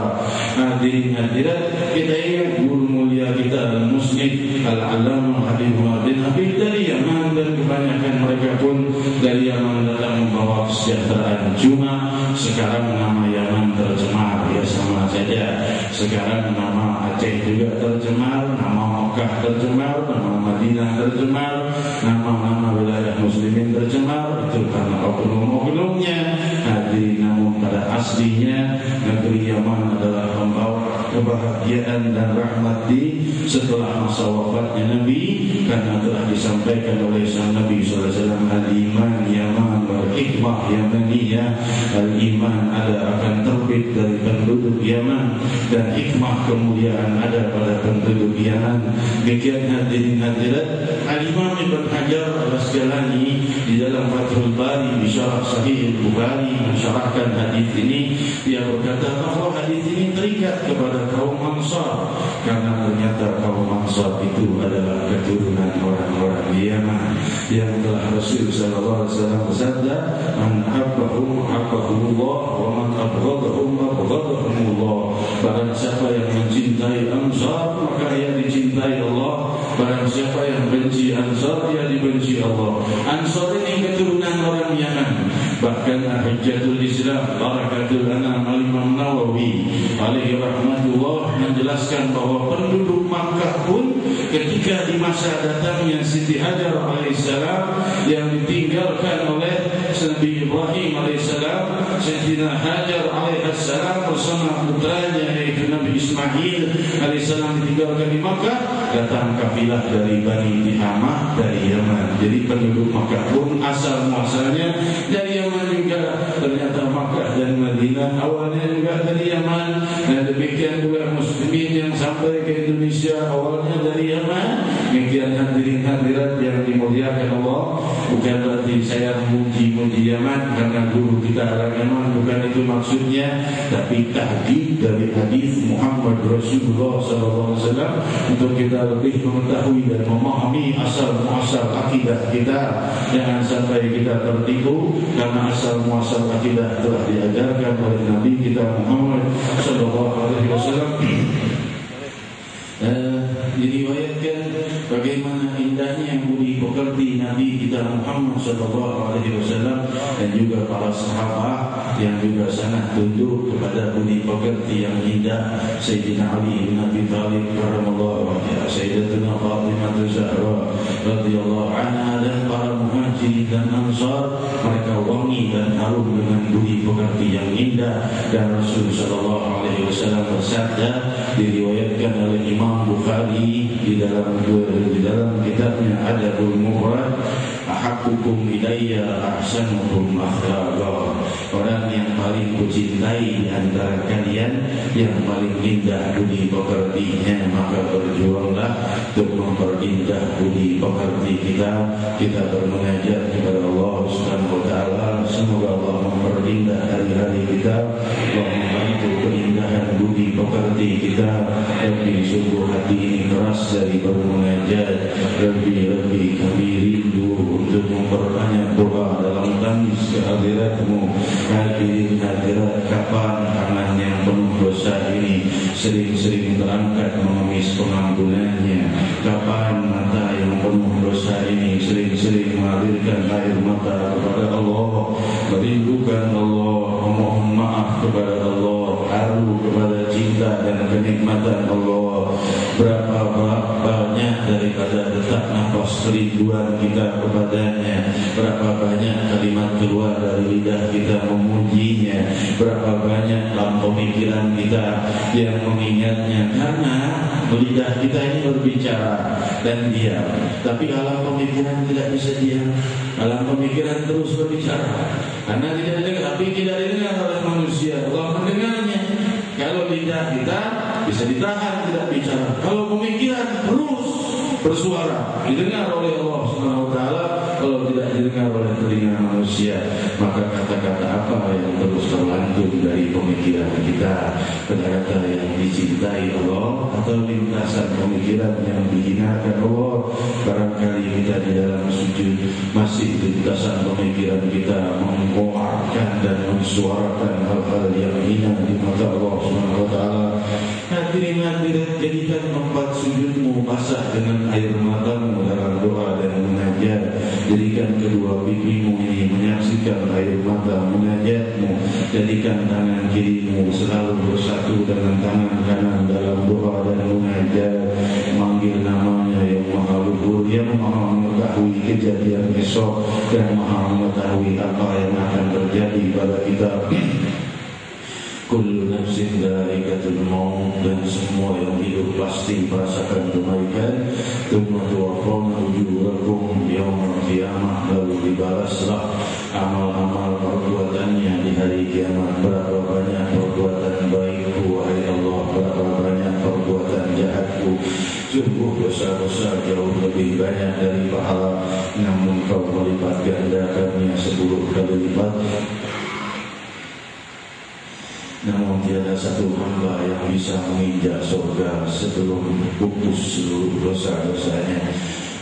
Hadirin hadirat, kita ingat guru mulia kita Al-Musnid Al-Allamah Habibullah bin Habib dari Yaman, dan kebanyakan mereka pun dari Yaman datang membawa kesejahteraan. Cuma sekarang nama Yaman tercemar, ya sama saja. Sekarang nama Aceh juga tercemar, nama Mekah tercemar, nama Madinah tercemar, nama-nama wilayah muslimin tercemar. Itu karena oknum-oknumnya. Hadirin, namun pada aslinya negeri Yaman adalah membawa kebahagiaan dan rahmat setelah masa wafatnya Nabi, karena telah disampaikan oleh sang Nabi SAW, al-iman Yaman wal hikmah Yamaniyah. Al-iman ada akan terbit dari penduduk Yaman, dan hikmah kemuliaan ada pada penduduk Yaman. Demikian hadirin hadirat, Al-Imam Ibn Hajar al-Asqalani di dalam Fathul Bari di syarah Sahih Bukhari mensyarahkan hadis ini. Dia berkata bahwa hadis ini terikat kepada kaum Ansar, karena ternyata kaum Ansar itu adalah keturunan orang-orang di Yaman yang telah Rasul sallallahu alaihi wasallam bersabda, "Man habbahum habbahullah wa man abghadahum abghadahumullah." Barang siapa yang mencintai Ansar, maka ia dicintai Allah. Barang siapa yang benci Ansar, ia dibenci Allah. Ansar ini keturunan orang Yaman. Bahkan Hujjatul Islam Barakatul Anam Al-Imam Nawawi alaihi rahmatullah menjelaskan bahwa penduduk Makkah pun ketika di masa datangnya Siti Hajar alaihissalam yang ditinggalkan oleh Nabi Ibrahim alaihissalam, Sayyidina Hajar alaihissalam bersama putranya yaitu Nabi Ismail alaihissalam ditinggalkan di Makkah, datang kafilah dari Bani Tihamah dari Yaman. Jadi penduduk Makkah pun asal muasalnya dari Yaman juga. Ternyata Makkah dan Madinah awalnya juga dari Yaman, dan demikian juga muslimin yang sampai ke Indonesia awalnya dari Yaman. Demikian hadirin hadirat yang dimuliakan Allah, bukan berarti saya memuji Yaman karena guru kita orang Yaman, bukan itu maksudnya, tapi tahdid dari hadis Muhammad Rasulullah SAW untuk kita lebih mengetahui dan memahami asal muasal akidah kita. Jangan sampai kita tertipu, karena asal muasal akidah telah diajarkan oleh Nabi kita Muhammad SAW. Diriwayatkan bagaimana indahnya budi pekerti Nabi kita Muhammad SAW dan juga para sahabat yang juga sangat tunduk kepada budi pekerti yang indah. Sayyidina Ali bin Abi Thalib radhiyallahu anhu, Sayyidatuna Fatimah Zahra radhiyallahu anha, dan para muhajirin dan ansar, mereka wangi dan harum dengan budi pekerti yang indah. Dan Rasul sallallahu alaihi wasallam bersabda, diriwayatkan oleh Imam Bukhari di dalam kitabnya Adabul Mufrad, ahabbukum ilayya ahsanukum akhlaqa. Orang yang paling kucintai di antara kalian yang paling indah budi pekertinya, maka berjuanglah untuk memperindah budi pekerti kita. Kita bermunajat kepada Allah Subhanahu wa taala, semoga Allah memperindah hari-hari kita, Allah membantu keindahan budi pekerti kita. Tapi sungguh hati ini keras dari bermunajat. Lebih kami rindu untuk memperbanyak doa dalam tangis kehadiratmu. Hadirin hadirat, kapan tangan yang penuh dosa ini sering-sering terangkat mengemis pengampunannya? Kapan mata yang penuh dosa ini sering-sering mengalirkan air mata kepada Allah, merindukan Allah, memohon maaf kepada Allah, haru kepada cinta dan kenikmatan Allah? Berapa banyak daripada detak nafas kerinduan kita kepadanya, berapa banyak kalimat keluar dari lidah kita memujinya, berapa banyak dalam pemikiran kita yang mengingatnya. Karena lidah kita ini berbicara dan diam, tapi alam pemikiran tidak bisa diam. Alam pemikiran terus berbicara, karena tidak didengar, tapi tidak didengar oleh manusia. Allah mendengarnya. Kalau lidah kita bisa ditahan tidak bicara, kalau pemikiran terus bersuara didengar oleh Allah Subhanahu wa taala. Kalau tidak didengar oleh telinga manusia, maka kata-kata apa yang terus terlantun dari pemikiran kita? Kata-kata yang dicintai Allah atau lintasan pemikiran yang dihinakan Allah? Barangkali kita di dalam sujud masih lintasan pemikiran kita mengoarkan dan mensuarakan hal-hal yang hina di mata Allah Subhanahu wa taala. Hadirin hadirat, jadikan tempat sujudmu basah dengan air matamu dalam doa dan munajat. Jadikan kedua pipimu ini menyaksikan air mata munajatmu. Jadikan tangan kirimu selalu bersatu dengan tangan kanan dalam doa dan munajat, manggil namanya yang maha luhur, yang maha mengetahui kejadian esok dan maha mengetahui apa yang akan terjadi pada kita. Kullu nafsin dha'iqatul maut, dan semua yang hidup pasti merasakan kematian. Tsumma tuwaffawna ujurakum yaumal qiyamah, lalu dibalaslah amal-amal perbuatannya di hari kiamat. Berapa banyak perbuatan baikku wahai Allah, berapa banyak perbuatan jahatku. Sungguh dosa-dosa jauh lebih banyak dari pahala, namun kau melipat gandakannya 10 kali lipat. Namun tiada satu hamba yang bisa menginjak surga sebelum putus seluruh dosa-dosanya.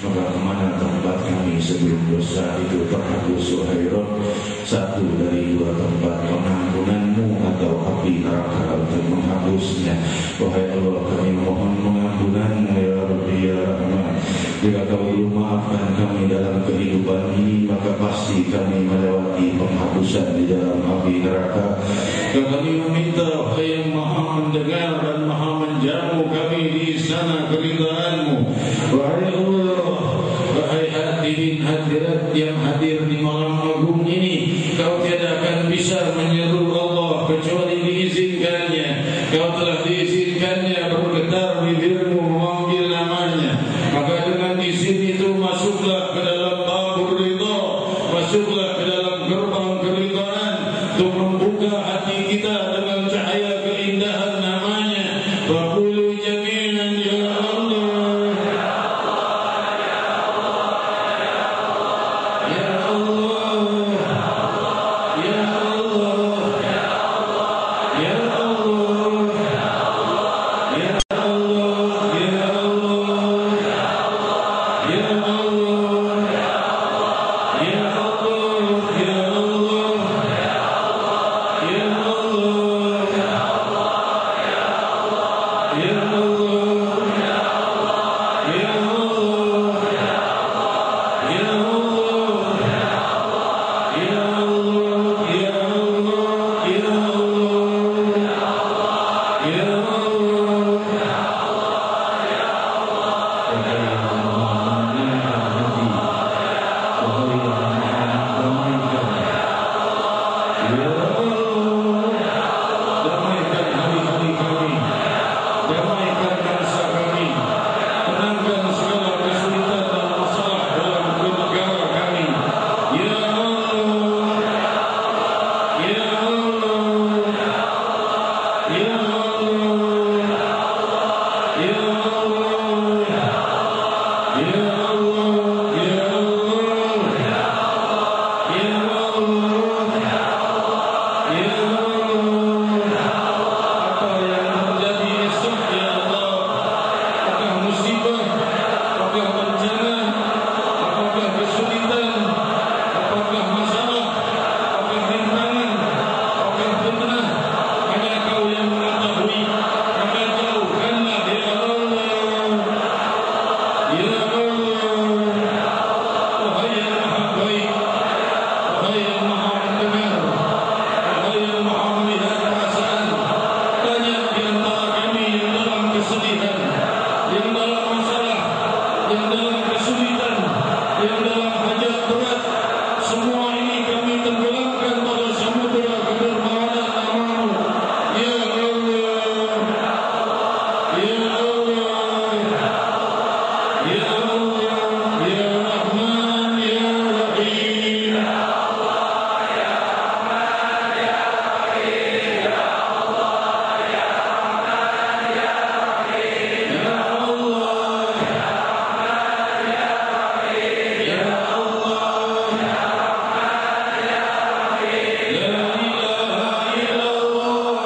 Maka kemana tempat kami sebelum dosa itu terhapus, wahai Rabb? Satu dari dua tempat, pengampunanmu atau api neraka untuk menghapusnya. Wahai Allah, kami mohon pengampunanmu ya Rabbi ya Rahman. Jika kau belum maafkan kami dalam kehidupan ini, maka pasti kami melewati penghapusan di dalam api neraka. Kami meminta, wahai yang maha mendengar dan maha menjamu kami di istana keridhaan-Mu. Wahai Allah, wahai hadirin hadirat yang hadir di malam agung ini, kau tiada akan bisa menyeru Allah kecuali diizinkannya. Kau telah diizinkannya bergetar bibirmu memanggil namanya. Maka dengan izin itu masuklah ke dalam tabur ridha, masuklah ke dalam gerbang keridhaan untuk membuka hati kita dengan cahaya keindahan namanya. Faqulu jami'an ya Allah, ya Allah, ya Allah, ya Allah, ya Allah, ya Allah, ya Allah, ya Allah, ya damaikan hati-hati kami, damaikan bangsa kami, tenangkan segala kesulitan dan masalah dalam negara kami. Ya Allah, ya Allah, ya Allah, ya Allah, ya Allah, ya La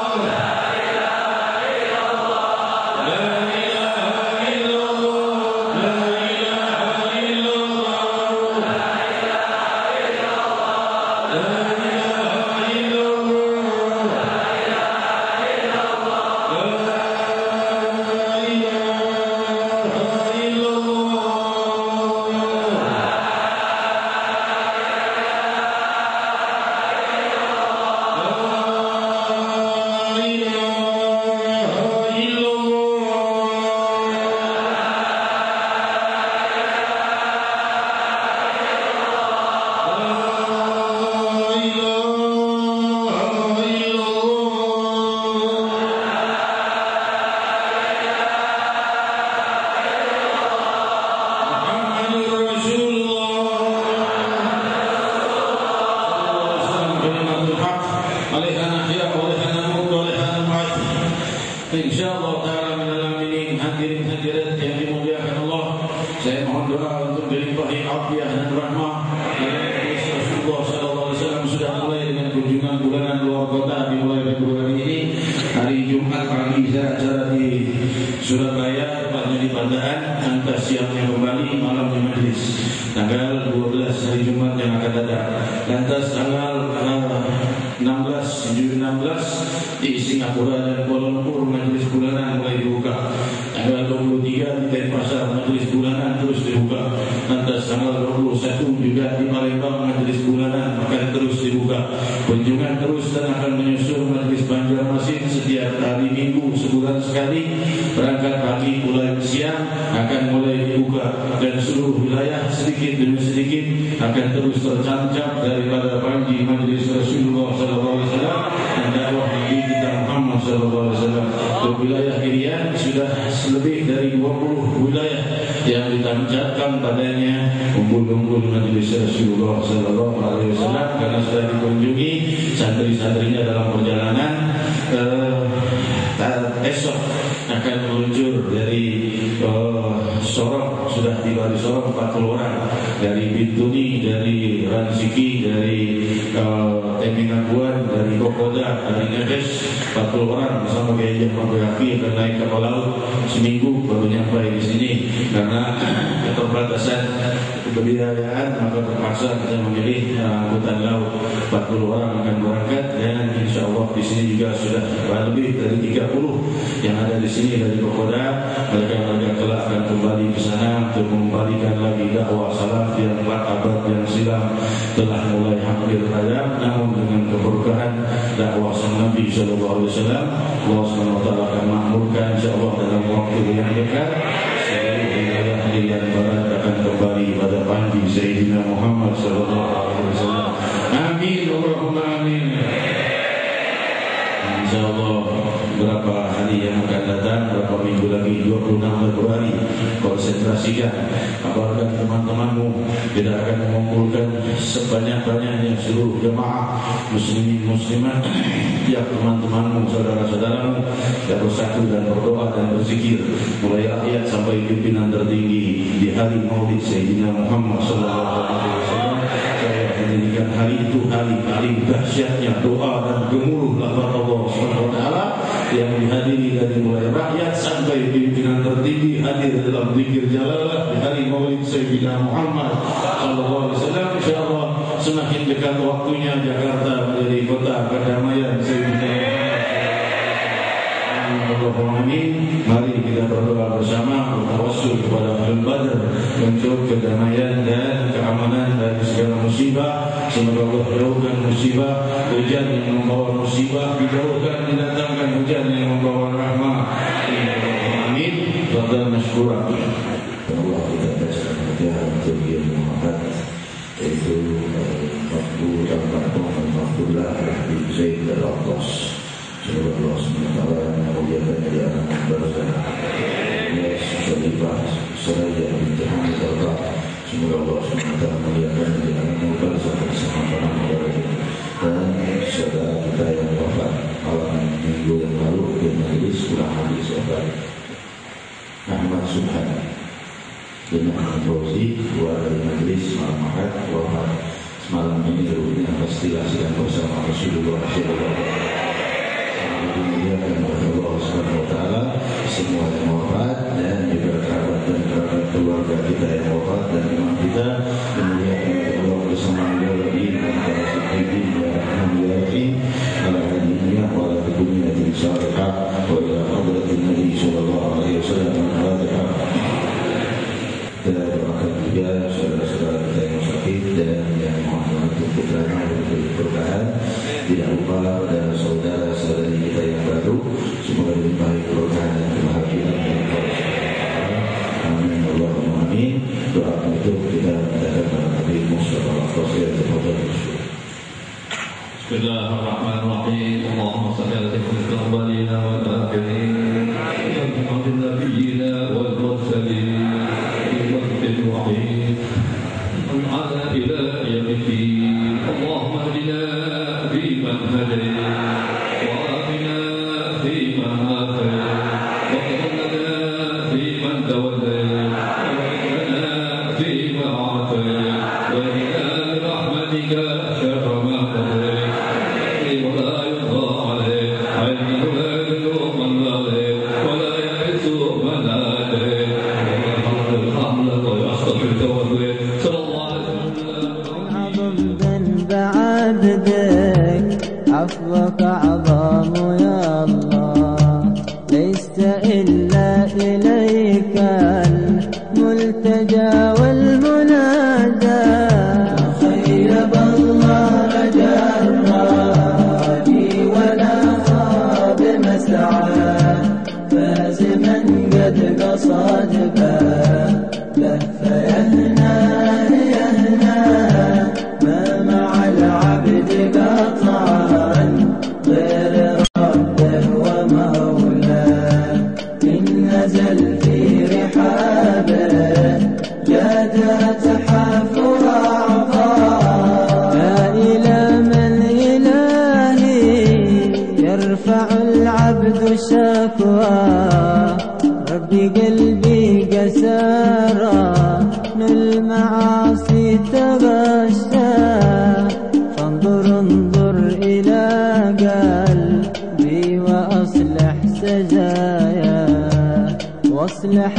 Saya mohon doa untuk dilimpahi afiah dan rahmah. Rasulullah SAW sudah mulai dengan kunjungan bulanan luar kota dimulai Februari ini. Hari Jumat pagi saya acara di Surabaya, tepatnya di Pandaan. Nanti siangnya kembali malam di Majlis. Tanggal 12 hari Jumat yang akan datang. Lantas tanggal 16 di Singapura dan Kuala Lumpur Majlis bulanan mulai dibuka. Tanggal 23 di Denpasar Majlis bulanan terus dibuka. Lantas tanggal 21 juga di Palembang Majlis bulanan akan terus dibuka. Kunjungan terus dan akan menyusul Majlis Banjarmasin setiap hari Minggu sebulan sekali. Berangkat pagi pulang siang akan mulai dibuka dan seluruh wilayah sedikit demi sedikit akan terus tercancap daripada panji Majlis Rasulullah SAW dan dakwah Nabi kita Muhammad SAW. Untuk wilayah Irian sudah lebih dari 20 wilayah yang ditancapkan padanya umbul-umbul Majlis Rasulullah SAW karena sudah dikunjungi santri-santrinya dalam perjalanan. Esok akan meluncur dari Sorong, sudah tiba di Sorong 40 orang, dari Bintuni, dari Ransiki, dari Teminaguan, dari Kokoda, dari Neves, 40 orang bersama Kiai Mabuyaki akan naik kapal laut seminggu baru nyampai di sini karena keterbatasan kebiayaan maka terpaksa kita memilih angkutan laut. 40 orang akan berangkat dan insya Allah di sini juga sudah lebih dari 30 yang ada di sini dari Kokoda. Mereka kelak akan kembali ke sana untuk mengembalikan lagi dakwah salaf yang 4 abad yang silam telah mulai hampir padam, namun dengan keberkahan dakwah sang Nabi SAW Allah SWT akan makmurkan insyaAllah dalam waktu yang dekat. Seluruh wilayah Irian Barat akan kembali pada panji Sayyidina Muhammad SAW. Amin Allahumma amin. InsyaAllah berapa hari yang akan datang, berapa minggu lagi, 26 Februari, konsentrasikan, kabarkan teman-temanmu. Kita akan mengumpulkan sebanyak-banyaknya seluruh jemaah muslimin muslimat, tiap teman-temanmu, saudara-saudaramu, yang bersatu dan berdoa dan berzikir, mulai rakyat sampai pimpinan tertinggi di hari Maulid Sayyidina Muhammad SAW. Saya menjadikan hari itu hari paling dahsyatnya doa dan gemuruh lafaz Allah SWT yang dihadiri dari mulai rakyat sampai pimpinan tertinggi hadir dalam zikir jalalah di hari Maulid Sayyidina Muhammad SAW. InsyaAllah semakin dekat waktunya Jakarta menjadi kota kedamaian Sayyidina Allahumma amin. Mari kita berdoa bersama, bertawassul kepada Ahlul Badr untuk kedamaian dan keamanan dari segala musibah. Semoga Allah jauhkan musibah, hujan yang membawa musibah dijauhkan, didatangkan hujan yang membawa rahmah. Amin. Fadhal mashkura. Allah kita baca untuk yang Muhammad itu waktu dan Abdullah bin Zaid al-Attas. Semoga Allah SWT memuliakan di alam barzakh. Ya Syarifah Suraya binti Hamid al-Bah. Semoga Allah SWT memuliakan di alam barzakh bersama para malaikat. Dan saudara kita yang wafat malam minggu yang lalu di Majlis kurang habis wafat Ahmad Subhan bin Ahmad Fauzi, keluar dari Majlis malam Ahad wafat semalam ini. Terusnya pastilah sedang bersama Rasulullah SAW. Dimuliakan oleh Allah Subhanahu wa taala semua yang wafat dan juga kerabat dan kerabat keluarga kita yang wafat dan imam kita dimuliakan oleh Allah bersama Nabi dan para sahabat ya Rahim ala hadiniya wa ala dunyati salihah wa ila hadratin Nabi sallallahu alaihi wasallam. Kita doakan juga saudara-saudara kita yang sakit dan yang mohon untuk putranya diberi keberkahan. Tidak lupa pada saudara-saudari kita yang baru, semoga dilimpahi keberkahan dan kebahagiaan dari Allah SWT. Amin Allahumma amin. Doa itu kita mintakan kepada Nabi Mustafa SAW. Bismillahirrahmanirrahim. Allahumma salli ala sayyidina awwalina wal akhirin wa ala nabiyyina wal mursalin wa rahim ala ila yaumiddin. Allahumma hdina fiman hadayt wa afina fiman afayt wa tawallana fiman tawallayt wa barik lana برحمتك شر ما قضيت ولا يقضى عليه علمه لا يذل من واليت ولا يحس من آتيت الحمد ويستغفرك واتوب صلى الله عليه وسلم. عظم ذنب عبدك عفوك أعظم يا الله ليس إلا إليك الملتجى والمنادى خيب الله رجاء الراجي ولا خاب مسعى فاز من قد قصد بابه فيهنى ما مع العبد قطعا غير ربه ومولاه إن نزل في رحابه جادها تحف وأعضاء لا إله من إلهي يرفع العبد شكواه ربي قلبي قسارى المعاصي تغشى انظر إلى قلبي وأصلح سجايا واصلح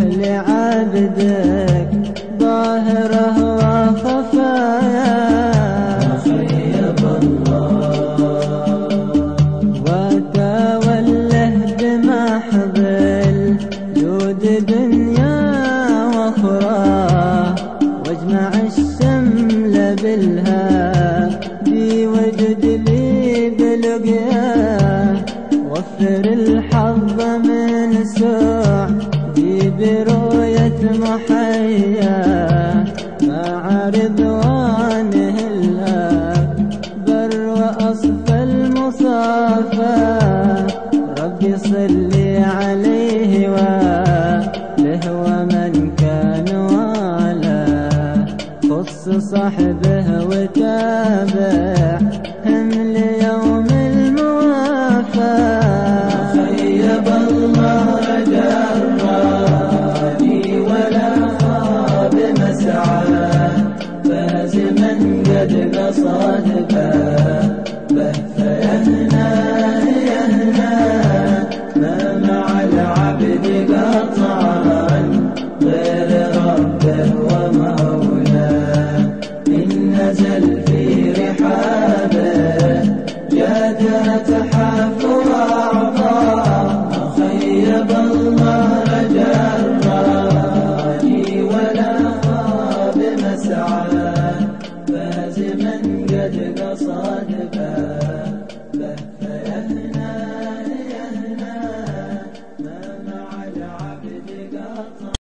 لعبدك ظاهره وخفايا خيب الله وتوله بمحض الجود دنيا واخرى واجمع الشمل بالهادي وجد لي بلقياه وفر الحظ من سعدي برؤية محيا مع رضوانه الأكبر وأصفى المصافى ربي صلي عليه وآله ومن كان والاه خص صحبه وتابه